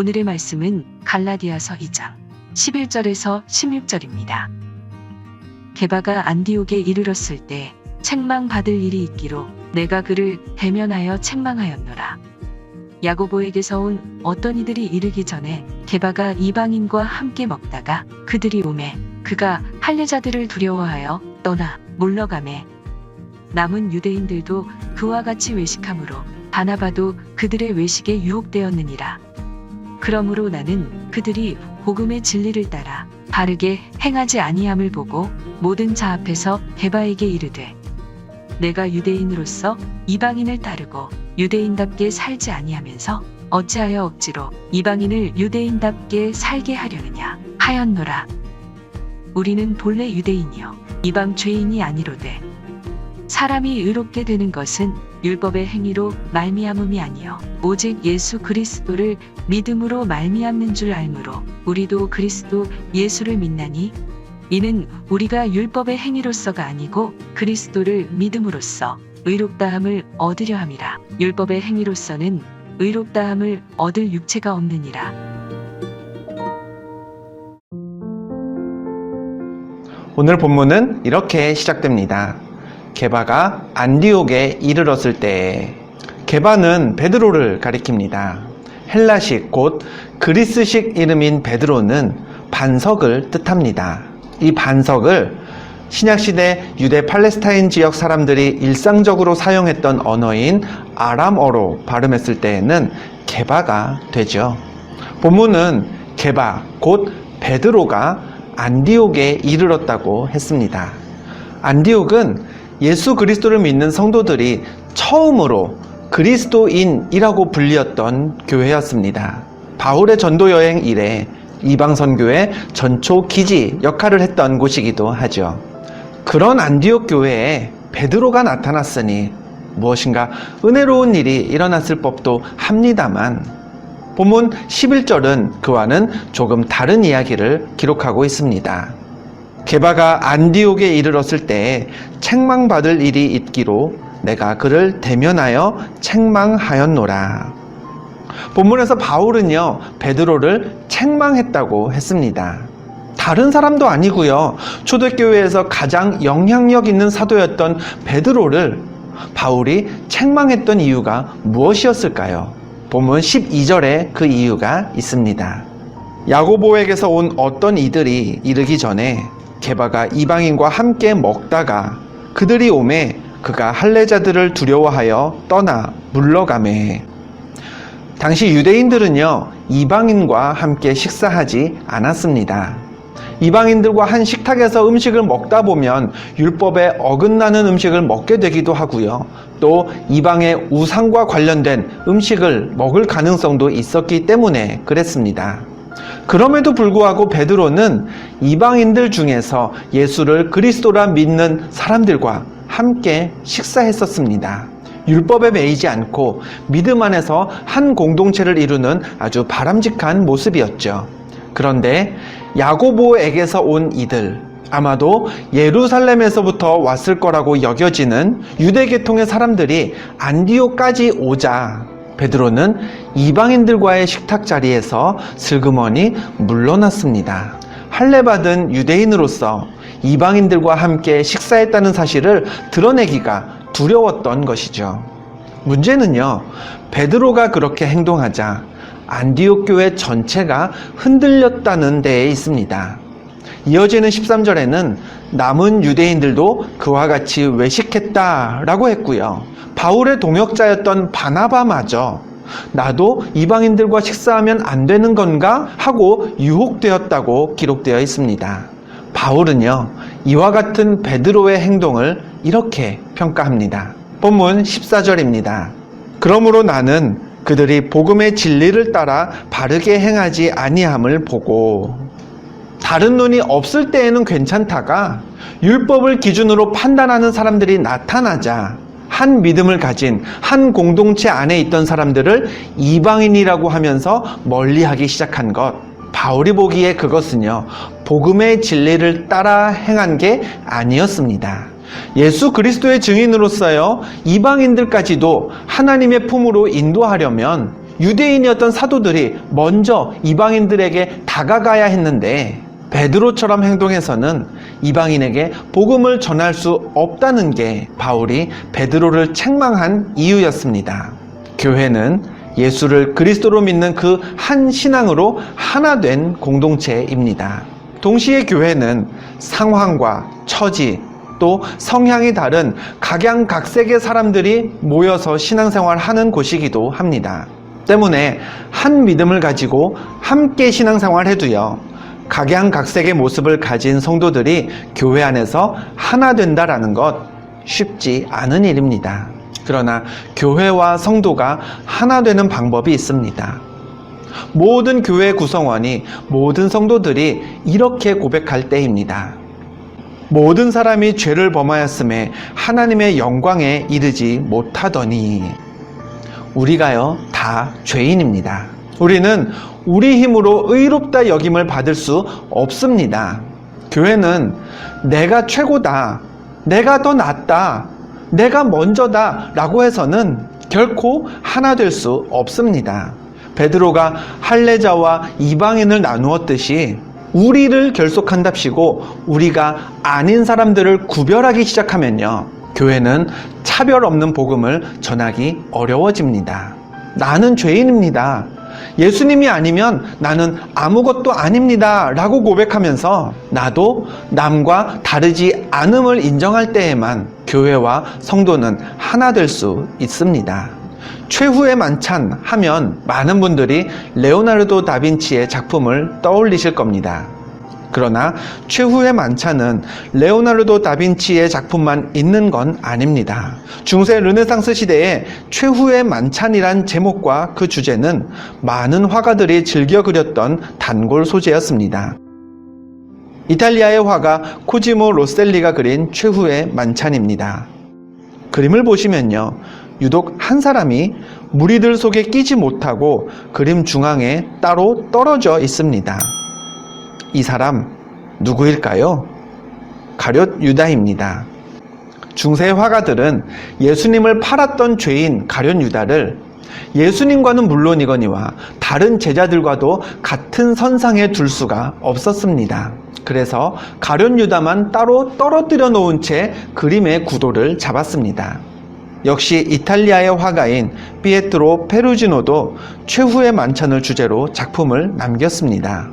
오늘의 말씀은 갈라디아서 2장 11절에서 16절입니다. 게바가 안디옥에 이르렀을 때 책망받을 일이 있기로 내가 그를 대면하여 책망하였노라. 야고보에게서 온 어떤 이들이 이르기 전에 게바가 이방인과 함께 먹다가 그들이 오매 그가 할례자들을 두려워하여 떠나 물러가매 남은 유대인들도 그와 같이 외식함으로 바나바도 그들의 외식에 유혹되었느니라. 그러므로 나는 그들이 복음의 진리를 따라 바르게 행하지 아니함을 보고 모든 자 앞에서 게바에게 이르되 내가 유대인으로서 이방인을 따르고 유대인답게 살지 아니하면서 어찌하여 억지로 이방인을 유대인답게 살게 하려느냐 하였노라. 우리는 본래 유대인이요 이방 죄인이 아니로되 사람이 의롭게 되는 것은 율법의 행위로 말미암음이 아니요 오직 예수 그리스도를 믿음으로 말미암는 줄 알므로 우리도 그리스도 예수를 믿나니 이는 우리가 율법의 행위로서가 아니고 그리스도를 믿음으로써 의롭다함을 얻으려 함이라. 율법의 행위로서는 의롭다함을 얻을 육체가 없느니라. 오늘 본문은 이렇게 시작됩니다. 게바가 안디옥에 이르렀을 때, 게바는 베드로를 가리킵니다. 헬라식 곧 그리스식 이름인 베드로는 반석을 뜻합니다. 이 반석을 신약시대 유대 팔레스타인 지역 사람들이 일상적으로 사용했던 언어인 아람어로 발음했을 때에는 게바가 되죠. 본문은 게바 곧 베드로가 안디옥에 이르렀다고 했습니다. 안디옥은 예수 그리스도를 믿는 성도들이 처음으로 그리스도인이라고 불리었던 교회였습니다. 바울의 전도 여행 이래 이방 선교의 전초 기지 역할을 했던 곳이기도 하죠. 그런 안디옥 교회에 베드로가 나타났으니 무엇인가 은혜로운 일이 일어났을 법도 합니다만 본문 11절은 그와는 조금 다른 이야기를 기록하고 있습니다. 게바가 안디옥에 이르렀을 때 책망받을 일이 있기로 내가 그를 대면하여 책망하였노라. 본문에서 바울은요 베드로를 책망했다고 했습니다. 다른 사람도 아니고요 초대교회에서 가장 영향력 있는 사도였던 베드로를 바울이 책망했던 이유가 무엇이었을까요? 본문 12절에 그 이유가 있습니다. 야고보에게서 온 어떤 이들이 이르기 전에 게바가 이방인과 함께 먹다가 그들이 오매 그가 할례자들을 두려워하여 떠나 물러가매. 당시 유대인들은요 이방인과 함께 식사하지 않았습니다. 이방인들과 한 식탁에서 음식을 먹다 보면 율법에 어긋나는 음식을 먹게 되기도 하고요. 또 이방의 우상과 관련된 음식을 먹을 가능성도 있었기 때문에 그랬습니다. 그럼에도 불구하고 베드로는 이방인들 중에서 예수를 그리스도라 믿는 사람들과 함께 식사했었습니다. 율법에 매이지 않고 믿음 안에서 한 공동체를 이루는 아주 바람직한 모습이었죠. 그런데 야고보에게서 온 이들, 아마도 예루살렘에서부터 왔을 거라고 여겨지는 유대계통의 사람들이 안디옥까지 오자 베드로는 이방인들과의 식탁 자리에서 슬그머니 물러났습니다. 할례받은 유대인으로서 이방인들과 함께 식사했다는 사실을 드러내기가 두려웠던 것이죠. 문제는요, 베드로가 그렇게 행동하자 안디옥 교회 전체가 흔들렸다는 데에 있습니다. 이어지는 13절에는 남은 유대인들도 그와 같이 외식했다라고 했고요. 바울의 동역자였던 바나바마저 나도 이방인들과 식사하면 안 되는 건가 하고 유혹되었다고 기록되어 있습니다. 바울은요, 이와 같은 베드로의 행동을 이렇게 평가합니다. 본문 14절입니다. 그러므로 나는 그들이 복음의 진리를 따라 바르게 행하지 아니함을 보고. 다른 눈이 없을 때에는 괜찮다가 율법을 기준으로 판단하는 사람들이 나타나자 한 믿음을 가진 한 공동체 안에 있던 사람들을 이방인이라고 하면서 멀리하기 시작한 것. 바울이 보기에 그것은요, 복음의 진리를 따라 행한 게 아니었습니다. 예수 그리스도의 증인으로서요, 이방인들까지도 하나님의 품으로 인도하려면 유대인이었던 사도들이 먼저 이방인들에게 다가가야 했는데 베드로처럼 행동해서는 이방인에게 복음을 전할 수 없다는 게 바울이 베드로를 책망한 이유였습니다. 교회는 예수를 그리스도로 믿는 그 한 신앙으로 하나 된 공동체입니다. 동시에 교회는 상황과 처지 또 성향이 다른 각양각색의 사람들이 모여서 신앙생활하는 곳이기도 합니다. 때문에 한 믿음을 가지고 함께 신앙생활해도요, 각양각색의 모습을 가진 성도들이 교회 안에서 하나 된다라는 것 쉽지 않은 일입니다. 그러나 교회와 성도가 하나 되는 방법이 있습니다. 모든 교회 구성원이, 모든 성도들이 이렇게 고백할 때입니다. 모든 사람이 죄를 범하였음에 하나님의 영광에 이르지 못하더니. 우리가요, 다 죄인입니다. 우리는 우리 힘으로 의롭다 여김을 받을 수 없습니다. 교회는 내가 최고다, 내가 더 낫다, 내가 먼저다 라고 해서는 결코 하나 될 수 없습니다. 베드로가 할례자와 이방인을 나누었듯이 우리를 결속한답시고 우리가 아닌 사람들을 구별하기 시작하면요, 교회는 차별 없는 복음을 전하기 어려워집니다. 나는 죄인입니다. 예수님이 아니면 나는 아무것도 아닙니다 라고 고백하면서 나도 남과 다르지 않음을 인정할 때에만 교회와 성도는 하나 될 수 있습니다. 최후의 만찬 하면 많은 분들이 레오나르도 다빈치의 작품을 떠올리실 겁니다. 그러나 최후의 만찬은 레오나르도 다빈치의 작품만 있는 건 아닙니다. 중세 르네상스 시대에 최후의 만찬이란 제목과 그 주제는 많은 화가들이 즐겨 그렸던 단골 소재였습니다. 이탈리아의 화가 코지모 로셀리가 그린 최후의 만찬입니다. 그림을 보시면요, 유독 한 사람이 무리들 속에 끼지 못하고 그림 중앙에 따로 떨어져 있습니다. 이 사람 누구일까요? 가룟 유다입니다. 중세 화가들은 예수님을 팔았던 죄인 가룟 유다를 예수님과는 물론이거니와 다른 제자들과도 같은 선상에 둘 수가 없었습니다. 그래서 가룟 유다만 따로 떨어뜨려 놓은 채 그림의 구도를 잡았습니다. 역시 이탈리아의 화가인 피에트로 페루지노도 최후의 만찬을 주제로 작품을 남겼습니다.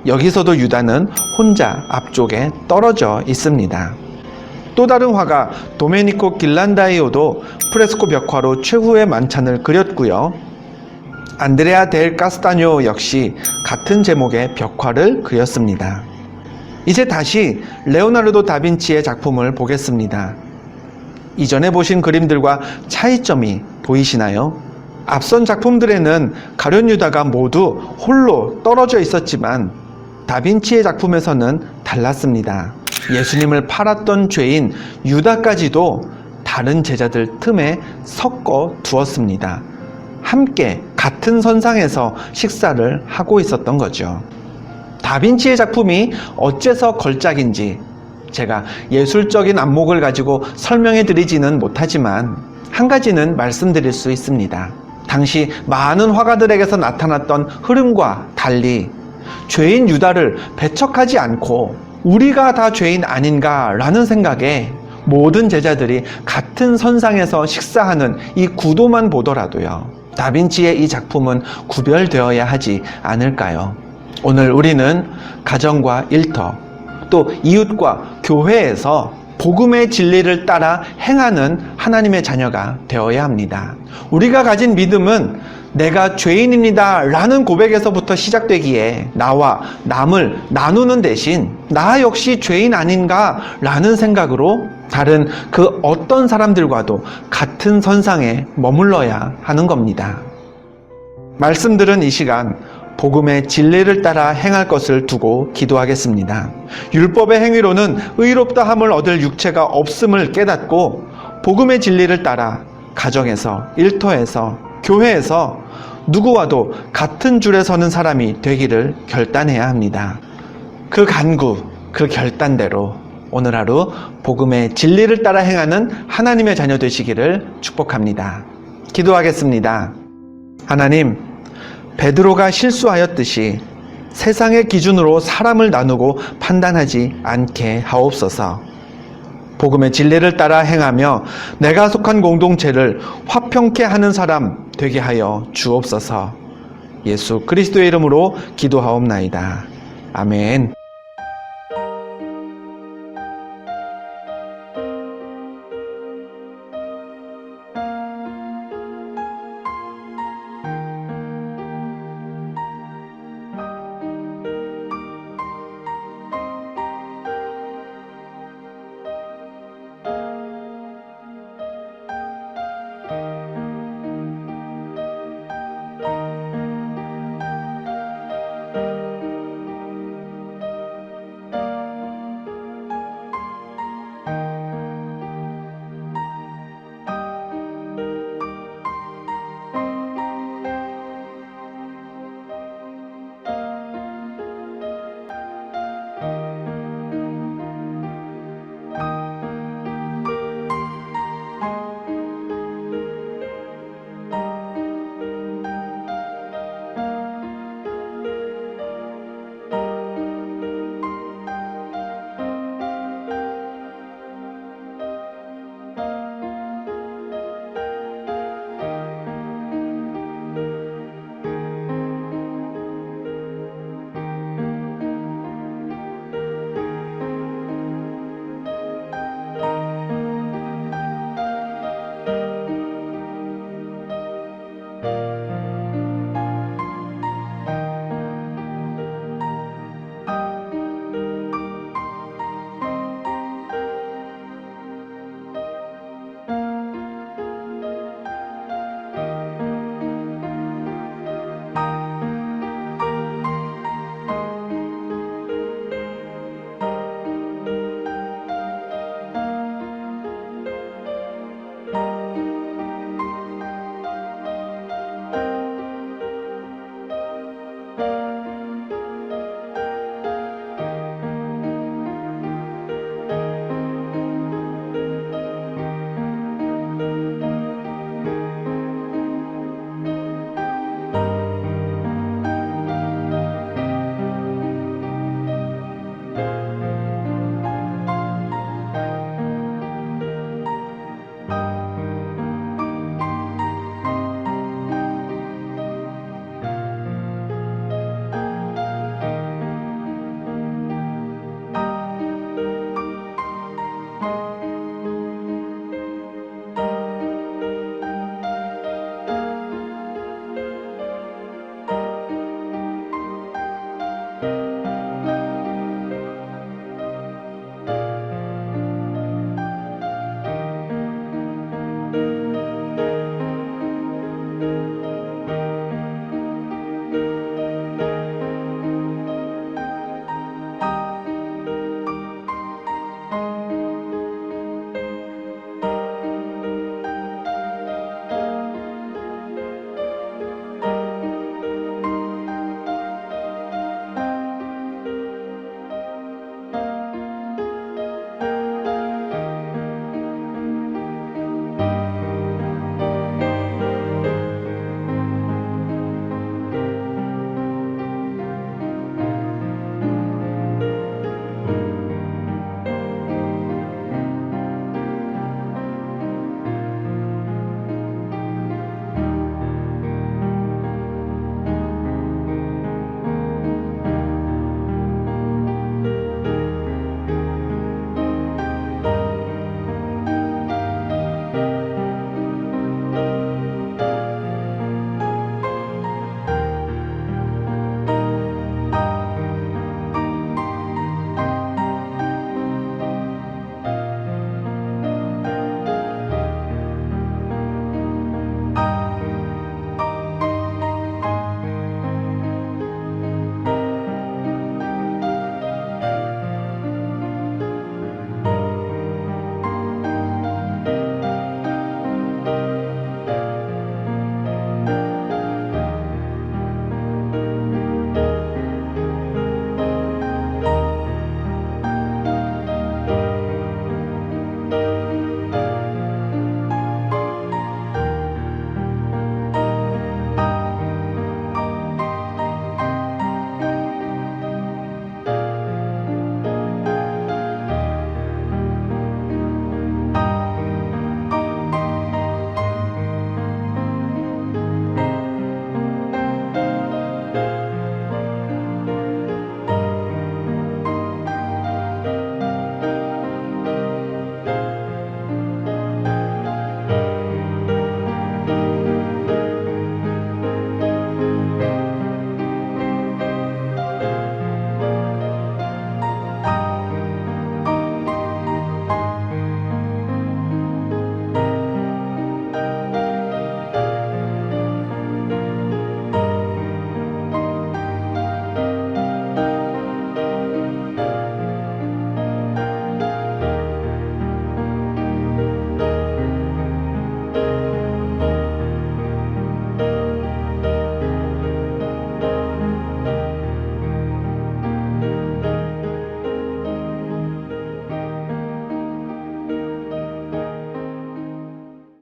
여기서도 유다는 혼자 앞쪽에 떨어져 있습니다. 또 다른 화가 도메니코 길란다이오도 프레스코 벽화로 최후의 만찬을 그렸고요. 안드레아 델 카스타뇨 역시 같은 제목의 벽화를 그렸습니다. 이제 다시 레오나르도 다빈치의 작품을 보겠습니다. 이전에 보신 그림들과 차이점이 보이시나요? 앞선 작품들에는 가룟 유다가 모두 홀로 떨어져 있었지만 다빈치의 작품에서는 달랐습니다. 예수님을 팔았던 죄인 유다까지도 다른 제자들 틈에 섞어 두었습니다. 함께 같은 선상에서 식사를 하고 있었던 거죠. 다빈치의 작품이 어째서 걸작인지 제가 예술적인 안목을 가지고 설명해 드리지는 못하지만 한 가지는 말씀드릴 수 있습니다. 당시 많은 화가들에게서 나타났던 흐름과 달리 죄인 유다를 배척하지 않고 우리가 다 죄인 아닌가라는 생각에 모든 제자들이 같은 선상에서 식사하는 이 구도만 보더라도요, 다빈치의 이 작품은 구별되어야 하지 않을까요? 오늘 우리는 가정과 일터, 또 이웃과 교회에서 복음의 진리를 따라 행하는 하나님의 자녀가 되어야 합니다. 우리가 가진 믿음은 내가 죄인입니다 라는 고백에서부터 시작되기에 나와 남을 나누는 대신 나 역시 죄인 아닌가 라는 생각으로 다른 그 어떤 사람들과도 같은 선상에 머물러야 하는 겁니다. 말씀들은 이 시간 복음의 진리를 따라 행할 것을 두고 기도하겠습니다. 율법의 행위로는 의롭다함을 얻을 육체가 없음을 깨닫고 복음의 진리를 따라 가정에서, 일터에서, 교회에서 누구와도 같은 줄에 서는 사람이 되기를 결단해야 합니다. 그 간구, 그 결단대로 오늘 하루 복음의 진리를 따라 행하는 하나님의 자녀 되시기를 축복합니다. 기도하겠습니다. 하나님, 베드로가 실수하였듯이 세상의 기준으로 사람을 나누고 판단하지 않게 하옵소서. 복음의 진리를 따라 행하며 내가 속한 공동체를 화평케 하는 사람 되게 하여 주옵소서. 예수 그리스도의 이름으로 기도하옵나이다. 아멘.